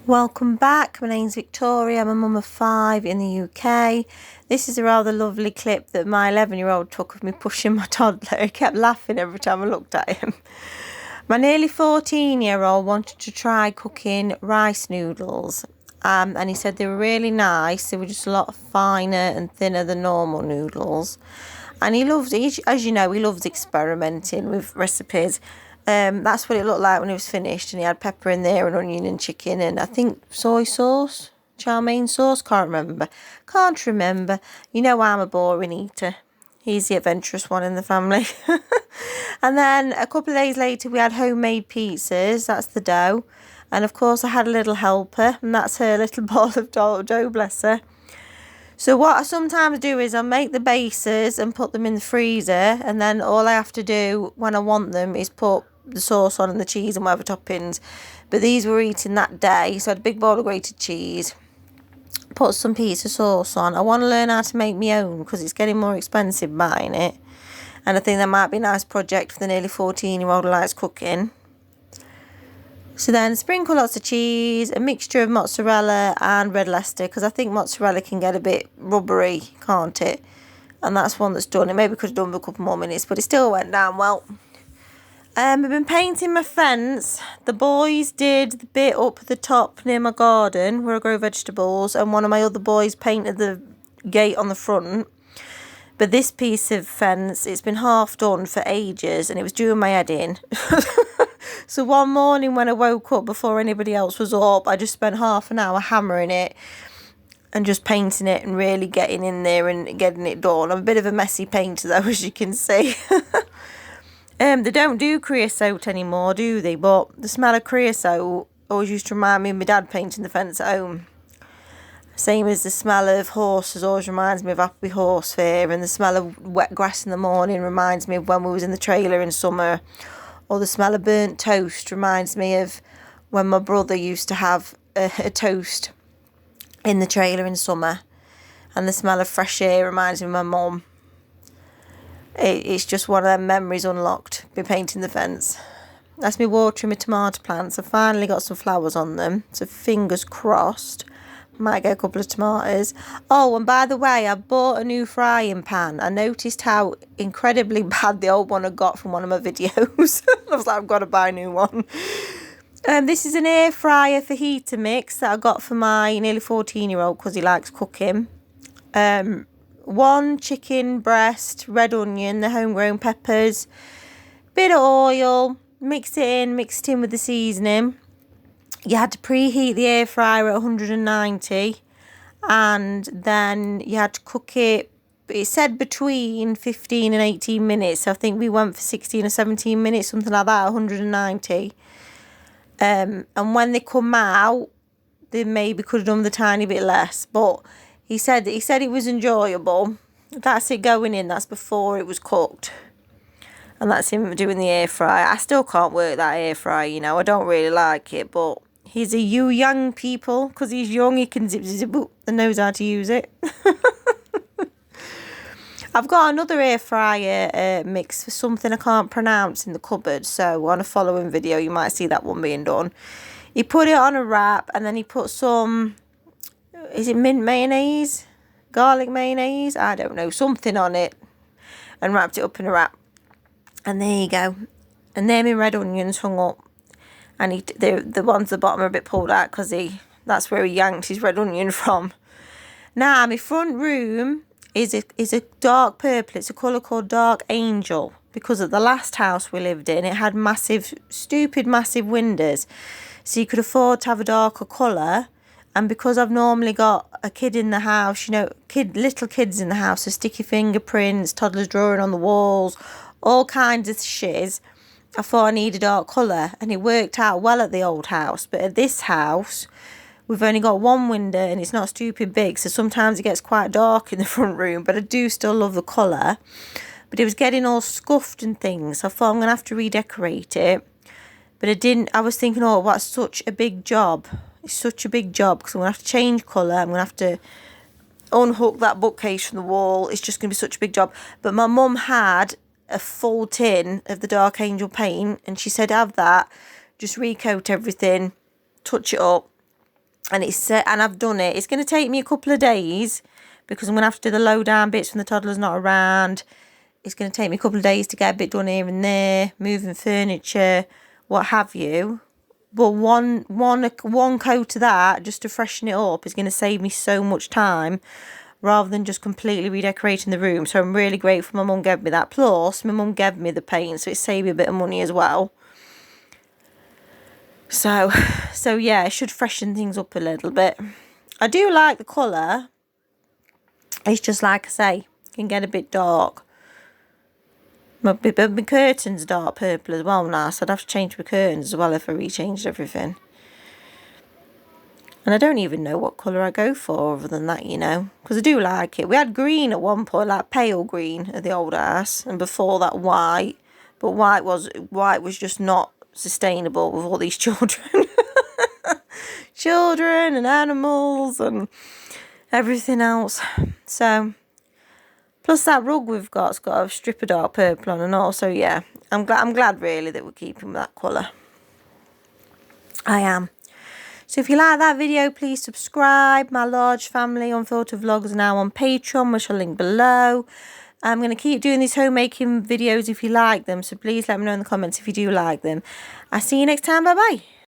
Welcome back. My name's Victoria. I'm a mum of 5 in the UK. This is a rather lovely clip that my 11-year-old took of me pushing my toddler. He kept laughing every time I looked at him. My nearly 14-year-old wanted to try cooking rice noodles. And he said they were really nice. They were just a lot finer and thinner than normal noodles. And as you know, he loves experimenting with recipes. That's what it looked like when it was finished, and he had pepper in there and onion and chicken and I think soy sauce, chow mein sauce, can't remember. You know I'm a boring eater. He's the adventurous one in the family. And then a couple of days later we had homemade pizzas, that's the dough, and of course I had a little helper, and that's her little ball of dough, bless her. So what I sometimes do is I make the bases and put them in the freezer, and then all I have to do when I want them is put the sauce on and the cheese and whatever toppings. But these were eaten that day, so I had a big bowl of grated cheese, put some pizza sauce on. I want to learn how to make my own because it's getting more expensive buying it, and I think that might be a nice project for the nearly 14-year-old who likes cooking. So then sprinkle lots of cheese, a mixture of mozzarella and red Leicester, because I think mozzarella can get a bit rubbery, can't it? And that's one that's done. It maybe could have done for a couple more minutes, but it still went down well. I've been painting my fence. The boys did the bit up at the top near my garden where I grow vegetables, and one of my other boys painted the gate on the front. But this piece of fence, it's been half done for ages, and it was doing my head in. So one morning when I woke up before anybody else was up, I just spent half an hour hammering it and just painting it and really getting in there and getting it done. I'm a bit of a messy painter though, as you can see. They don't do creosote anymore, do they? But the smell of creosote always used to remind me of my dad painting the fence at home. Same as the smell of horses always reminds me of Appleby Horse Fair, and the smell of wet grass in the morning reminds me of when we was in the trailer in summer. Or the smell of burnt toast reminds me of when my brother used to have a toast in the trailer in summer. And the smell of fresh air reminds me of my mum. It's just one of them memories unlocked, be painting the fence. That's me watering my tomato plants. I finally got some flowers on them, so fingers crossed. Might get a couple of tomatoes. Oh, and by the way, I bought a new frying pan. I noticed how incredibly bad the old one I got from one of my videos. I was like, I've got to buy a new one. This is an air fryer fajita mix that I got for my nearly 14-year-old because he likes cooking. 1 chicken breast, red onion, the homegrown peppers, bit of oil, mixed it in with the seasoning. You had to preheat the air fryer at 190, and then you had to cook it. It said between 15 and 18 minutes. So I think we went for 16 or 17 minutes, something like that, 190. And when they come out, they maybe could have done the tiny bit less. But he said it was enjoyable. That's it going in. That's before it was cooked. And that's him doing the air fryer. I still can't work that air fryer, you know. I don't really like it, but he's a young people, because he's young, he can zip and knows how to use it. I've got another air fryer mix for something I can't pronounce in the cupboard, so on a following video you might see that one being done. He put it on a wrap, and then he put some, is it mint mayonnaise? Garlic mayonnaise? I don't know, something on it, and wrapped it up in a wrap. And there you go. And there my red onions hung up. And the ones at the bottom are a bit pulled out because that's where he yanked his red onion from. Now, my front room is a dark purple. It's a colour called Dark Angel, because at the last house we lived in, it had massive windows. So you could afford to have a darker colour. And because I've normally got a kid in the house, you know, little kids in the house, so sticky fingerprints, toddlers drawing on the walls, all kinds of shiz, I thought I needed a dark colour, and it worked out well at the old house. But at this house, we've only got one window and it's not stupid big, so sometimes it gets quite dark in the front room, but I do still love the colour. But it was getting all scuffed and things, so I thought I'm going to have to redecorate it. But I didn't. I was thinking, oh, that's such a big job. It's such a big job, because I'm going to have to change colour. I'm going to have to unhook that bookcase from the wall. It's just going to be such a big job. But my mum had a full tin of the Dark Angel paint, and she said have that, just recoat everything, touch it up, And and I've done it. It's going to take me a couple of days because I'm going to have to do the low down bits when the toddler's not around. It's going to take me a couple of days to get a bit done here and there, moving furniture, what have you. But one coat of that, just to freshen it up, is going to save me so much time rather than just completely redecorating the room. So I'm really grateful my mum gave me that. Plus, my mum gave me the paint, so it saved me a bit of money as well. So yeah, it should freshen things up a little bit. I do like the colour. It's just like I say, it can get a bit dark. My curtains are dark purple as well now, so I'd have to change my curtains as well if I rechanged everything. And I don't even know what colour I go for other than that, you know, because I do like it. We had green at one point, like pale green at the old house, and before that white. But white was just not sustainable with all these children. Children and animals and everything else. So, plus that rug we've got's got a strip of dark purple on, and also, yeah, I'm glad really that we're keeping that colour. I am. So if you like that video, please subscribe. My large family unfiltered vlogs are now on Patreon, which I'll link below. I'm going to keep doing these homemaking videos if you like them, so please let me know in the comments if you do like them. I'll see you next time. Bye bye.